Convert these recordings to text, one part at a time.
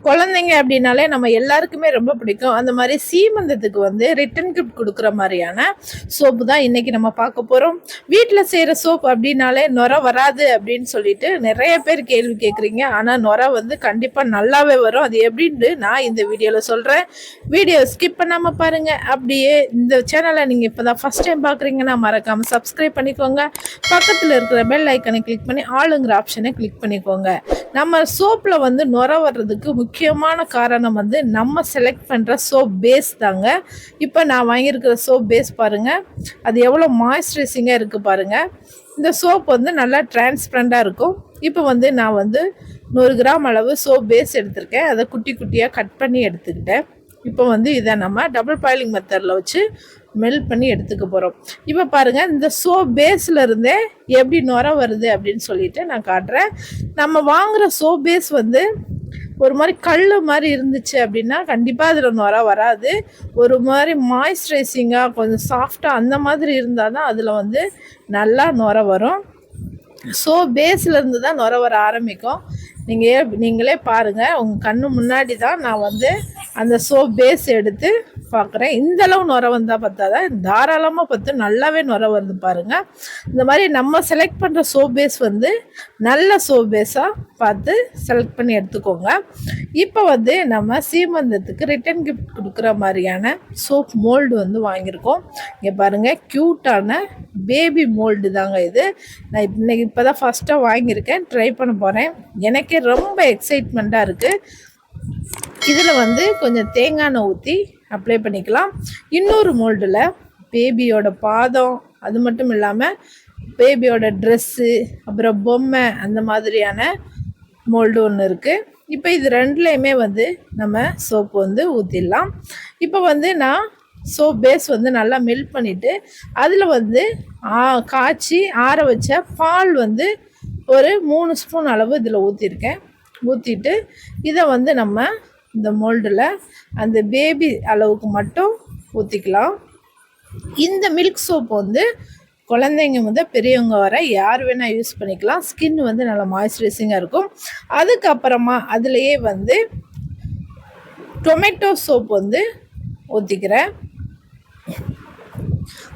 குழந்தைங்க அப்படின்னாலே நம்ம எல்லாருக்குமே ரொம்ப பிடிக்கும். அந்த மாதிரி சீமந்தத்துக்கு வந்து ரிட்டன் கிஃப்ட் கொடுக்குற மாதிரியான சோப்பு தான் இன்னைக்கு நம்ம பார்க்க போகிறோம். வீட்டில் செய்கிற சோப் அப்படின்னாலே நுரை வராது அப்படின்னு சொல்லிட்டு நிறைய பேர் கேள்வி கேட்குறீங்க. ஆனால் நுரை வந்து கண்டிப்பாக நல்லாவே வரும். அது எப்படின்ட்டு நான் இந்த வீடியோவில் சொல்கிறேன். வீடியோ ஸ்கிப் பண்ணாமல் பாருங்கள். அப்படியே இந்த சேனலை நீங்கள் இப்போ தான் ஃபஸ்ட் டைம் பார்க்குறீங்கன்னா மறக்காமல் சப்ஸ்கிரைப் பண்ணிக்கோங்க. பக்கத்தில் இருக்கிற பெல் ஐக்கனை கிளிக் பண்ணி ஆளுங்கிற ஆப்ஷனை கிளிக் பண்ணிக்கோங்க. நம்ம சோப்பில் வந்து நுரை வர்றதுக்கு முக்கியமான காரணம் வந்து நம்ம செலக்ட் பண்ணுற சோப் பேஸ் தாங்க. இப்போ நான் வாங்கியிருக்கிற சோப் பேஸ் பாருங்கள், அது எவ்வளோ மாய்ஸ்சரைசிங்காக இருக்குது பாருங்கள். இந்த சோப் வந்து நல்லா டிரான்ஸ்பரண்டாக இருக்கும். இப்போ வந்து நான் வந்து 100 கிராம் அளவு சோப் பேஸ் எடுத்திருக்கேன். அதை குட்டி குட்டியாக கட் பண்ணி எடுத்துக்கிட்டேன். இப்போ வந்து இதை நம்ம டபுள் பாயிலிங் மெத்தடில் வச்சு மெல்ட் பண்ணி எடுத்துக்க போகிறோம். இப்போ பாருங்கள், இந்த சோப் பேஸில் இருந்தே எப்படி நுரை வருது அப்படின்னு சொல்லிட்டு நான் காட்டுறேன். நம்ம வாங்குகிற சோப் பேஸ் வந்து ஒரு மாதிரி கல் மாதிரி இருந்துச்சு அப்படின்னா கண்டிப்பாக அதில் நுரை வராது. ஒரு மாதிரி மாய்ஸ்சரைசிங்காக கொஞ்சம் சாஃப்டாக அந்த மாதிரி இருந்தால் தான் அதில் வந்து நல்லா நுரை வரும். சோப் பேஸ்லேருந்து தான் நுரை வர ஆரம்பிக்கும். நீங்களே பாருங்கள், உங்கள் கண்ணு முன்னாடி தான் நான் வந்து அந்த சோப் பேஸ் எடுத்து பார்க்குறேன். இந்தளவு நுரை வந்தால் பார்த்தாதான் தாராளமாக பார்த்து நல்லாவே நுரை வருது பாருங்கள். இந்த மாதிரி நம்ம செலக்ட் பண்ணுற சோப் பேஸ் வந்து நல்ல சோப் பேஸாக பார்த்து செலக்ட் பண்ணி எடுத்துக்கோங்க. இப்போ வந்து நம்ம சீமந்தத்துக்கு ரிட்டன் கிஃப்ட் கொடுக்குற மாதிரியான சோப் மோல்டு வந்து வாங்கியிருக்கோம். இங்கே பாருங்கள், க்யூட்டான பேபி மோல்டு தாங்க இது. நான் இன்னைக்கு இப்போ தான் ஃபஸ்ட்டாக வாங்கியிருக்கேன், ட்ரை பண்ண போகிறேன். எனக்கே ரொம்ப எக்ஸைட்மெண்ட்டாக இருக்குது. இதில் வந்து கொஞ்சம் தேங்காய் எண்ணெய் ஊற்றி அப்ளை பண்ணிக்கலாம். இன்னொரு மோல்டில் பேபியோட பாதம், அது மட்டும் இல்லாமல் பேபியோட ட்ரெஸ்ஸு, அப்புறம் பொம்மை, அந்த மாதிரியான மோல்டு ஒன்று இருக்குது. இப்போ இது ரெண்டுலேயுமே வந்து நம்ம சோப்பு வந்து ஊற்றிடலாம். இப்போ வந்து நான் சோப் பேஸ் வந்து நல்லா மெல்ட் பண்ணிவிட்டு அதில் வந்து காய்ச்சி ஆற வச்ச பால் வந்து ஒரு 3 ஸ்பூன் அளவு இதில் ஊற்றிருக்கேன். ஊற்றிட்டு இதை வந்து நம்ம இந்த மோல்டில் அந்த பேபி அளவுக்கு மட்டும் ஊற்றிக்கலாம். இந்த மில்க் சோப் வந்து குழந்தைங்க முதல் பெரியவங்க வர யார் வேணால் யூஸ் பண்ணிக்கலாம். ஸ்கின் வந்து நல்லா மாய்ஸ்சரைசிங்காக இருக்கும். அதுக்கப்புறமா அதுலேயே வந்து டொமேட்டோ சோப் வந்து ஊற்றிக்கிறேன்.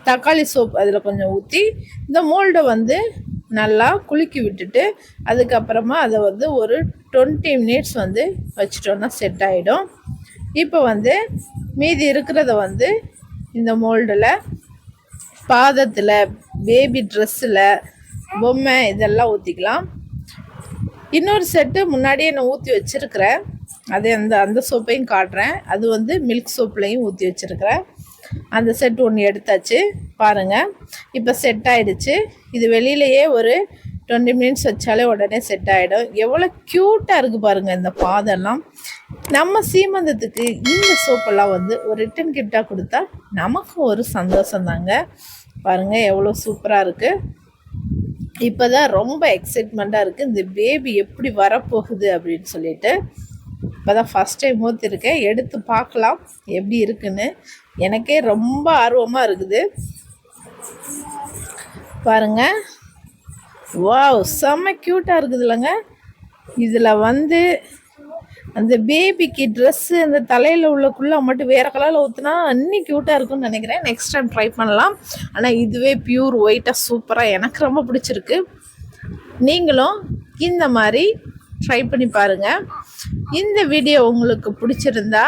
தக்காளி சோப் அதில் கொஞ்சம் ஊற்றி இந்த மோல்டை வந்து நல்லா குலுக்கி விட்டுட்டு அதுக்கப்புறமா அதை வந்து ஒரு 20 மினிட்ஸ் வந்து வச்சிட்டோன்னா செட் ஆகிடும். இப்போ வந்து மீதி இருக்கிறத வந்து இந்த மோல்டில் பாதத்தில், பேபி ட்ரெஸ்ஸில், பொம்மை இதெல்லாம் ஊற்றிக்கலாம். இன்னொரு செட்டு முன்னாடியே நான் ஊற்றி வச்சுருக்கிறேன். அதே அந்த சோப்பையும் காட்டுறேன். அது வந்து மில்க் சோப்லையும் ஊற்றி வச்சுருக்கிறேன். அந்த செட் ஒன்று எடுத்தாச்சு பாருங்கள். இப்போ செட் ஆகிடுச்சு. இது வெளியிலையே ஒரு 20 மினிட்ஸ் வச்சாலே உடனே செட் ஆகிடும். எவ்வளோ க்யூட்டாக இருக்குது பாருங்கள் இந்த பாதெல்லாம். நம்ம சீமந்தத்துக்கு இந்த சோப்பெல்லாம் வந்து ஒரு ரிட்டன் கிஃப்டாக கொடுத்தா நமக்கும் ஒரு சந்தோஷம் தாங்க. பாருங்கள் எவ்வளோ சூப்பராக இருக்குது. இப்போ தான் ரொம்ப எக்ஸைட்மெண்ட்டாக இருக்குது, இந்த பேபி எப்படி வரப்போகுது அப்படின்னு சொல்லிட்டு. இப்போ தான் ஃபஸ்ட் டைம் ஊற்றிருக்கேன், எடுத்து பார்க்கலாம் எப்படி இருக்குன்னு. எனக்கே ரொம்ப ஆர்வமாக இருக்குது. பாருங்கள், வாவ், செம்ம க்யூட்டாக இருக்குது இல்லைங்க. இதில் வந்து அந்த பேபிக்கு ட்ரெஸ்ஸு, அந்த தலையில் உள்ளக்குள்ளே மட்டும் வேறு கலரில் ஊற்றினா இன்னும் க்யூட்டாக இருக்குன்னு நினைக்கிறேன். நெக்ஸ்ட் டைம் ட்ரை பண்ணலாம். ஆனால் இதுவே ப்யூர் ஒயிட்டாக சூப்பராக எனக்கு ரொம்ப பிடிச்சிருக்கு. நீங்களும் இந்த மாதிரி ட்ரை பண்ணி பாருங்கள். இந்த வீடியோ உங்களுக்கு பிடிச்சிருந்தா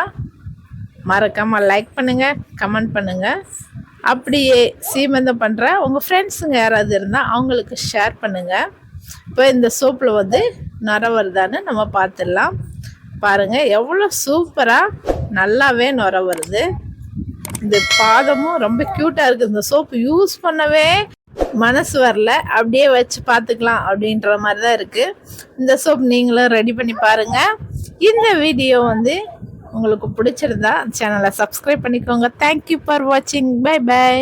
மறக்காமல் லைக் பண்ணுங்கள், கமெண்ட் பண்ணுங்கள். அப்படியே சீமந்தம் பண்ணுற உங்கள் ஃப்ரெண்ட்ஸுங்க யாராவது இருந்தால் அவங்களுக்கு ஷேர் பண்ணுங்கள். இப்போ இந்த சோப்பில் வந்து நுரை வருதான்னு நம்ம பார்த்துடலாம். பாருங்கள் எவ்வளோ சூப்பராக நல்லாவே நுரை வருது. இந்த பாதமும் ரொம்ப க்யூட்டாக இருக்குது. இந்த சோப்பு யூஸ் பண்ணவே மனசு வரல, அப்படியே வச்சு பார்த்துக்கலாம் அப்படின்ற மாதிரி தான் இருக்குது. இந்த சோப் நீங்களும் ரெடி பண்ணி பாருங்கள். இந்த வீடியோ வந்து உங்களுக்கு பிடிச்சிருந்தா சேனலை சப்ஸ்கிரைப் பண்ணிக்கோங்க. தேங்க்யூ ஃபார் வாட்சிங். Bye by.